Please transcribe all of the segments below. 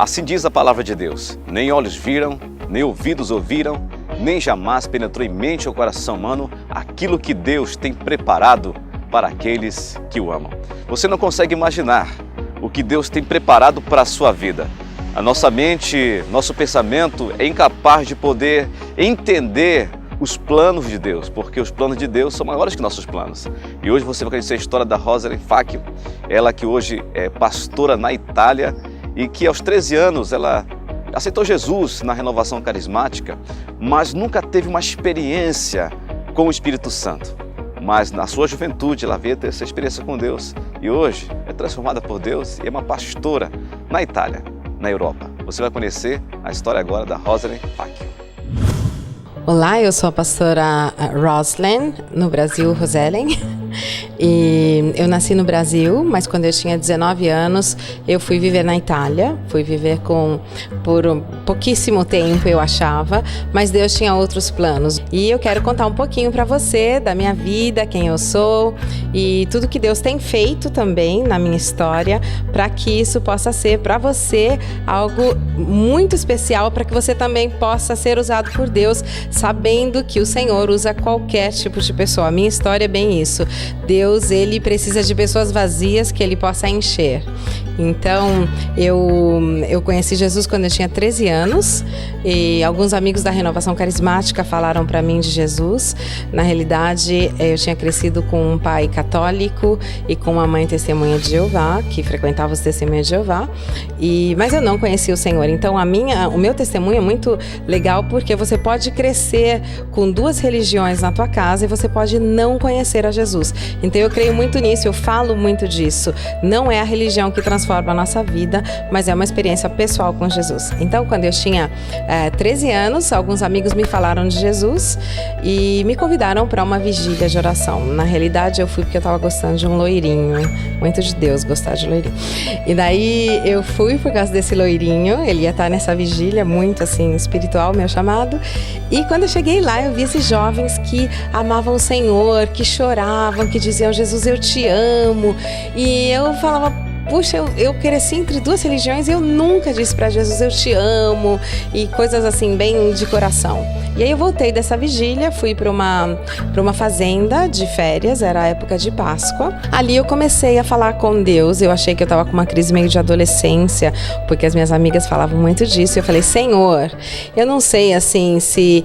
Assim diz a palavra de Deus: nem olhos viram, nem ouvidos ouviram, nem jamais penetrou em mente ou coração humano aquilo que Deus tem preparado para aqueles que o amam. Você não consegue imaginar o que Deus tem preparado para a sua vida. A nossa mente, nosso pensamento é incapaz de poder entender os planos de Deus, porque os planos de Deus são maiores que nossos planos. E hoje você vai conhecer a história da Rosalind Facchio, ela que hoje é pastora na Itália e que aos 13 anos ela aceitou Jesus na renovação carismática, mas nunca teve uma experiência com o Espírito Santo. Mas na sua juventude ela veio ter essa experiência com Deus e hoje é transformada por Deus e é uma pastora na Itália, na Europa. Você vai conhecer a história agora da Rosalind Facchio. Olá, eu sou a pastora Rosalind, no Brasil, Rosalind. E eu nasci no Brasil, mas quando eu tinha 19 anos, eu fui viver na Itália. Fui viver por pouquíssimo tempo, eu achava, mas Deus tinha outros planos. E eu quero contar um pouquinho para você da minha vida, quem eu sou e tudo que Deus tem feito também na minha história, para que isso possa ser para você algo muito especial, para que você também possa ser usado por Deus, sabendo que o Senhor usa qualquer tipo de pessoa. A minha história é bem isso. Deus, Ele precisa de pessoas vazias que Ele possa encher. Então, eu conheci Jesus quando eu tinha 13 anos e alguns amigos da Renovação Carismática falaram para mim de Jesus. Na realidade, eu tinha crescido com um pai católico e com uma mãe testemunha de Jeová, que frequentava os testemunhas de Jeová, mas eu não conhecia o Senhor. Então, o meu testemunho é muito legal porque você pode crescer com duas religiões na tua casa e você pode não conhecer a Jesus. Então, eu creio muito nisso, eu falo muito disso. Não é a religião que transforma a nossa vida, mas é uma experiência pessoal com Jesus. Então, quando eu tinha 13 anos, alguns amigos me falaram de Jesus e me convidaram para uma vigília de oração. Na realidade, eu fui porque eu estava gostando de um loirinho, muito de Deus gostar de loirinho. E daí eu fui por causa desse loirinho, ele ia estar nessa vigília muito assim espiritual, meu chamado. E quando eu cheguei lá, eu vi esses jovens que amavam o Senhor, que choravam, que diziam: Jesus, eu te amo. E eu falava: puxa, eu cresci entre duas religiões e eu nunca disse para Jesus eu te amo e coisas assim bem de coração. E aí eu voltei dessa vigília, fui para uma fazenda de férias, era a época de Páscoa. Ali eu comecei a falar com Deus, eu achei que eu estava com uma crise meio de adolescência, porque as minhas amigas falavam muito disso. Eu falei: Senhor, eu não sei assim se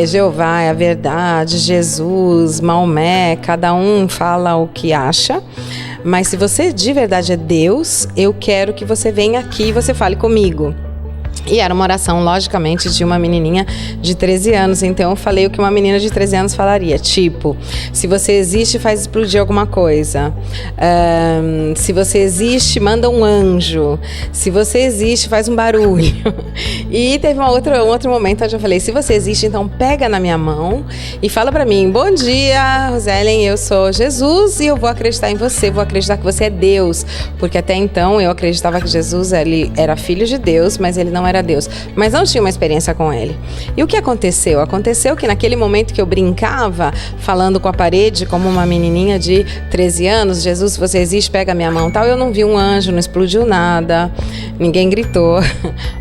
Jeová é a verdade, Jesus, Maomé, cada um fala o que acha. Mas se você de verdade é Deus, eu quero que você venha aqui e você fale comigo. E era uma oração, logicamente, de uma menininha de 13 anos. Então eu falei o que uma menina de 13 anos falaria. Tipo, se você existe, faz explodir alguma coisa. Se você existe, manda um anjo. Se você existe, faz um barulho. E teve um outro momento onde eu falei: se você existe, então pega na minha mão e fala pra mim: bom dia, Rosalind, eu sou Jesus e eu vou acreditar em você. Vou acreditar que você é Deus. Porque até então eu acreditava que Jesus ele era filho de Deus, mas ele não era Deus, mas não tinha uma experiência com ele. E o que aconteceu? Aconteceu que naquele momento que eu brincava, falando com a parede, como uma menininha de 13 anos, Jesus, se você existe, pega a minha mão, tal, eu não vi um anjo, não explodiu nada, ninguém gritou,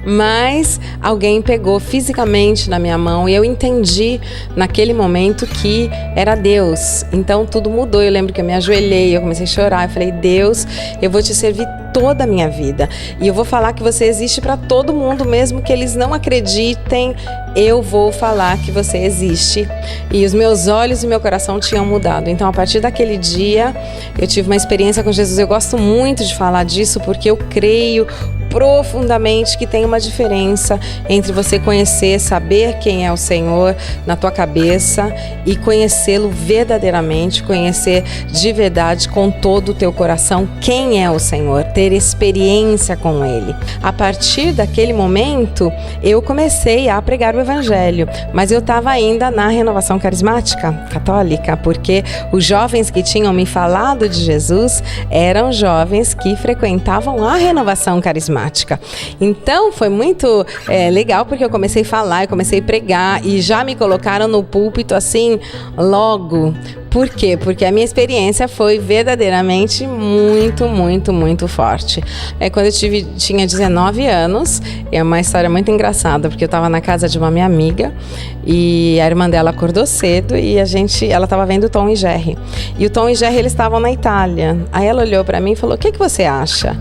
mas alguém pegou fisicamente na minha mão e eu entendi naquele momento que era Deus. Então tudo mudou. Eu lembro que eu me ajoelhei, eu comecei a chorar, eu falei: Deus, eu vou te servir toda a minha vida e eu vou falar que você existe para todo mundo, mesmo que eles não acreditem, eu vou falar que você existe. E os meus olhos e meu coração tinham mudado. Então, a partir daquele dia, eu tive uma experiência com Jesus. Eu gosto muito de falar disso porque eu creio profundamente que tem uma diferença entre você conhecer, saber quem é o Senhor na tua cabeça e conhecê-lo verdadeiramente, conhecer de verdade com todo o teu coração quem é o Senhor, ter experiência com Ele. A partir daquele momento, eu comecei a pregar o Evangelho, mas eu estava ainda na Renovação Carismática Católica, porque os jovens que tinham me falado de Jesus eram jovens que frequentavam a Renovação Carismática. Então foi muito legal, porque eu comecei a falar, eu comecei a pregar e já me colocaram no púlpito assim logo, Por quê? Porque a minha experiência foi verdadeiramente muito, muito, muito forte. Quando eu tinha 19 anos, é uma história muito engraçada, porque eu estava na casa de uma minha amiga e a irmã dela acordou cedo e ela estava vendo Tom e Jerry. E o Tom e Jerry, eles estavam na Itália. Aí ela olhou para mim e falou: o que você acha?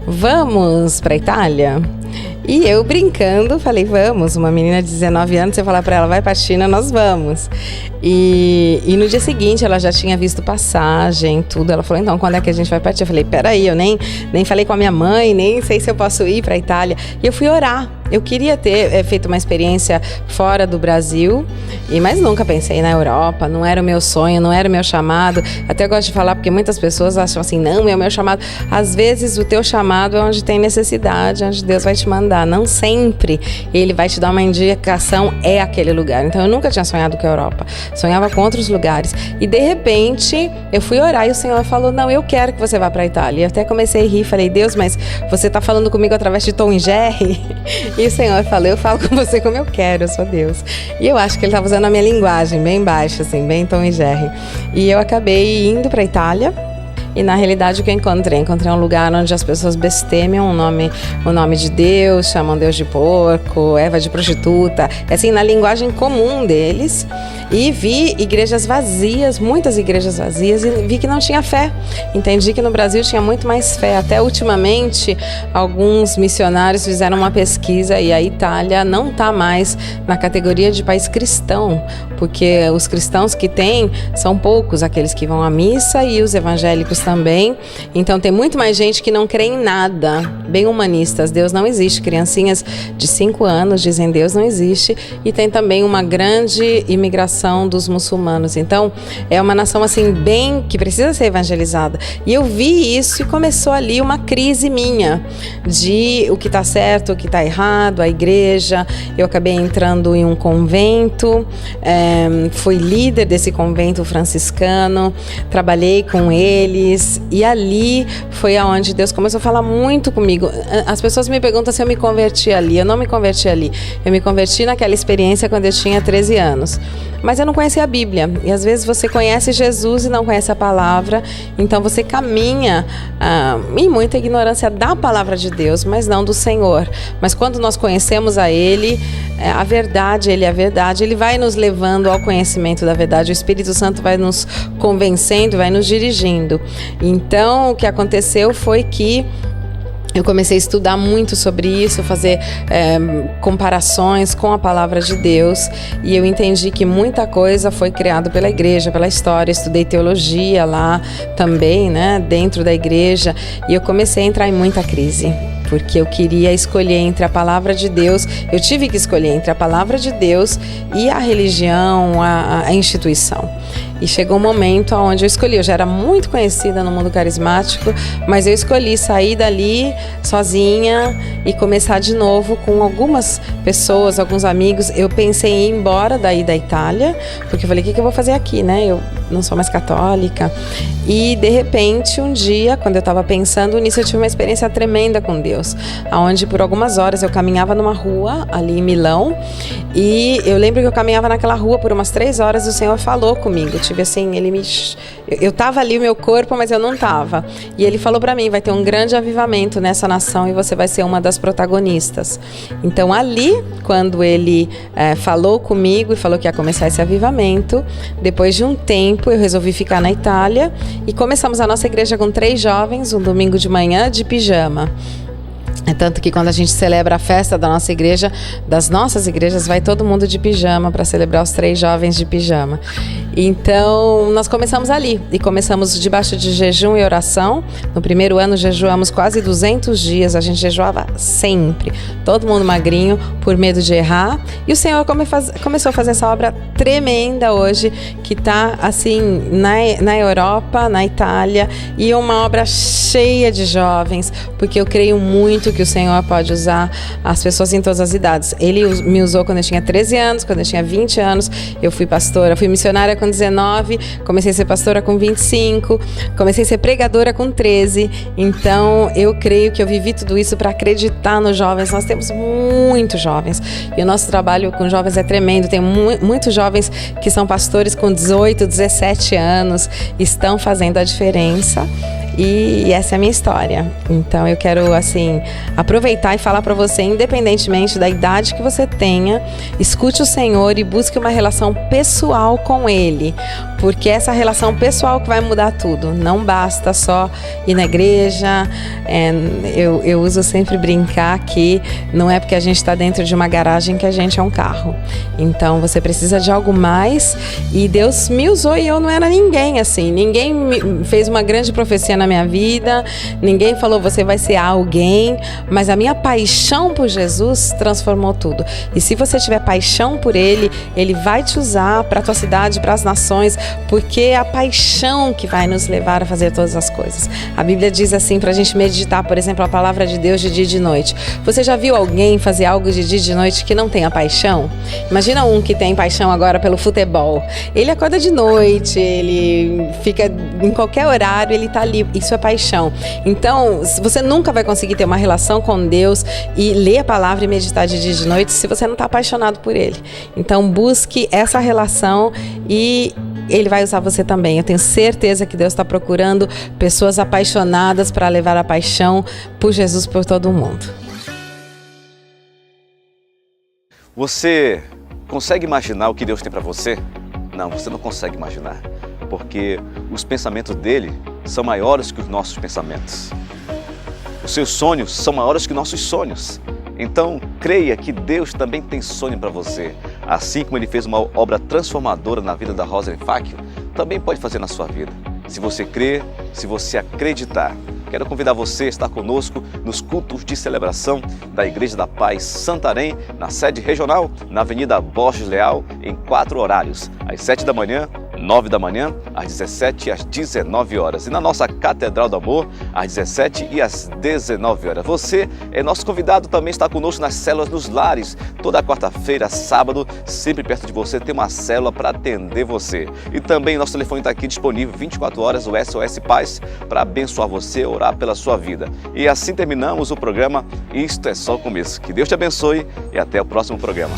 Vamos para a Itália? E eu brincando, falei, vamos. Uma menina de 19 anos, você falar pra ela, vai pra China, nós vamos. E no dia seguinte, ela já tinha visto passagem, tudo. Ela falou, então, quando é que a gente vai partir? Eu falei, peraí, eu nem falei com a minha mãe, nem sei se eu posso ir pra Itália. E eu fui orar. Eu queria ter feito uma experiência fora do Brasil, mas nunca pensei na Europa, não era o meu sonho, não era o meu chamado. Até gosto de falar, porque muitas pessoas acham assim, não, é o meu chamado. Às vezes o teu chamado é onde tem necessidade, onde Deus vai te mandar. Não sempre Ele vai te dar uma indicação, é aquele lugar. Então eu nunca tinha sonhado com a Europa, sonhava com outros lugares. E de repente eu fui orar e o Senhor falou, não, eu quero que você vá para a Itália. E até comecei a rir, falei, Deus, mas você está falando comigo através de Tom e Jerry? E o Senhor falou, eu falo com você como eu quero, eu sou Deus. E eu acho que Ele estava usando a minha linguagem bem baixa, assim, bem Tom e Jerry. E eu acabei indo para a Itália. E na realidade o que eu encontrei um lugar onde as pessoas blasfemam o nome de Deus, chamam Deus de porco, Eva de prostituta, assim, na linguagem comum deles. E vi igrejas vazias, muitas igrejas vazias, e vi que não tinha fé. Entendi que no Brasil tinha muito mais fé. Até ultimamente, alguns missionários fizeram uma pesquisa e a Itália não está mais na categoria de país cristão, porque os cristãos que tem são poucos, aqueles que vão à missa e os evangélicos também. Então tem muito mais gente que não crê em nada, bem humanistas. Deus não existe. Criancinhas de 5 anos dizem Deus não existe. E tem também uma grande imigração dos muçulmanos. Então é uma nação assim bem que precisa ser evangelizada. E eu vi isso e começou ali uma crise minha de o que está certo, o que está errado, a igreja. Eu acabei entrando em um convento, fui líder desse convento franciscano, trabalhei com eles e ali foi aonde Deus começou a falar muito comigo. As pessoas me perguntam se eu me converti ali. Eu não me converti ali. Eu me converti naquela experiência quando eu tinha 13 anos. Mas eu não conhecia a Bíblia. E às vezes você conhece Jesus e não conhece a palavra. Então você caminha em muita ignorância da palavra de Deus, mas não do Senhor. Mas quando nós conhecemos a Ele, a verdade, Ele é a verdade. Ele vai nos levando ao conhecimento da verdade. O Espírito Santo vai nos convencendo, vai nos dirigindo. Então o que aconteceu foi que eu comecei a estudar muito sobre isso, fazer comparações com a palavra de Deus, e eu entendi que muita coisa foi criada pela igreja, pela história. Estudei teologia lá também, né, dentro da igreja, e eu comecei a entrar em muita crise, porque eu queria escolher entre a palavra de Deus. Eu tive que escolher entre a palavra de Deus e a religião, a instituição. E chegou um momento onde eu escolhi, eu já era muito conhecida no mundo carismático, mas eu escolhi sair dali sozinha e começar de novo com algumas pessoas, alguns amigos. Eu pensei em ir embora daí da Itália, porque eu falei, o que eu vou fazer aqui, né? Eu não sou mais católica. E de repente, um dia, quando eu estava pensando nisso, eu tive uma experiência tremenda com Deus, onde por algumas horas eu caminhava numa rua ali em Milão, e eu lembro que eu caminhava naquela rua por umas 3 horas e o Senhor falou comigo. Tive assim, eu tava ali o meu corpo, mas eu não tava. E Ele falou para mim, vai ter um grande avivamento nessa nação e você vai ser uma das protagonistas. Então ali, quando Ele falou comigo e falou que ia começar esse avivamento, depois de um tempo eu resolvi ficar na Itália e começamos a nossa igreja com 3 jovens, um domingo de manhã de pijama. É tanto que quando a gente celebra a festa da nossa igreja, das nossas igrejas, vai todo mundo de pijama para celebrar os 3 jovens de pijama. Então, nós começamos ali e começamos debaixo de jejum e oração. No primeiro ano, jejuamos quase 200 dias, a gente jejuava sempre. Todo mundo magrinho, por medo de errar. E o Senhor começou a fazer essa obra tremenda hoje, que está assim na Europa, na Itália, e uma obra cheia de jovens, porque eu creio muito isso que o Senhor pode usar as pessoas em todas as idades. Ele me usou quando eu tinha 13 anos, quando eu tinha 20 anos. Eu fui pastora, fui missionária com 19, comecei a ser pastora com 25, comecei a ser pregadora com 13. Então, eu creio que eu vivi tudo isso para acreditar nos jovens. Nós temos muitos jovens e o nosso trabalho com jovens é tremendo. Tem muitos jovens que são pastores com 18, 17 anos, estão fazendo a diferença. E essa é a minha história. Então eu quero assim aproveitar e falar para você, independentemente da idade que você tenha, escute o Senhor e busque uma relação pessoal com Ele, porque é essa relação pessoal que vai mudar tudo. Não basta só ir na igreja. Eu uso sempre brincar que não é porque a gente está dentro de uma garagem que a gente é um carro. Então você precisa de algo mais, e Deus me usou e eu não era ninguém assim. Ninguém me fez uma grande profecia na minha vida, ninguém falou você vai ser alguém, mas a minha paixão por Jesus transformou tudo. E se você tiver paixão por Ele, Ele vai te usar para a tua cidade, para as nações, porque é a paixão que vai nos levar a fazer todas as coisas. A Bíblia diz assim, para a gente meditar, por exemplo, a palavra de Deus de dia e de noite. Você já viu alguém fazer algo de dia e de noite que não tenha paixão? Imagina um que tem paixão agora pelo futebol. Ele acorda de noite, ele fica em qualquer horário, ele está ali. Isso é paixão. Então, você nunca vai conseguir ter uma relação com Deus e ler a palavra e meditar de dia e de noite se você não está apaixonado por Ele. Então, busque essa relação e Ele vai usar você também. Eu tenho certeza que Deus está procurando pessoas apaixonadas para levar a paixão por Jesus por todo o mundo. Você consegue imaginar o que Deus tem para você? Não, você não consegue imaginar, porque os pensamentos dele são maiores que os nossos pensamentos. Os seus sonhos são maiores que nossos sonhos. Então, creia que Deus também tem sonho para você. Assim como Ele fez uma obra transformadora na vida da Rosalind Facchio, também pode fazer na sua vida. Se você crer, se você acreditar. Quero convidar você a estar conosco nos cultos de celebração da Igreja da Paz Santarém, na sede regional, na Avenida Borges Leal, em 4 horários, às 7 da manhã, 9 da manhã, às 17 e às 19 horas. E na nossa Catedral do Amor, às 17 e às 19 horas. Você é nosso convidado, também está conosco nas células nos lares. Toda quarta-feira, sábado, sempre perto de você, tem uma célula para atender você. E também nosso telefone está aqui disponível 24 horas, o SOS Paz, para abençoar você, orar pela sua vida. E assim terminamos o programa Isto é Só o Começo. Que Deus te abençoe e até o próximo programa.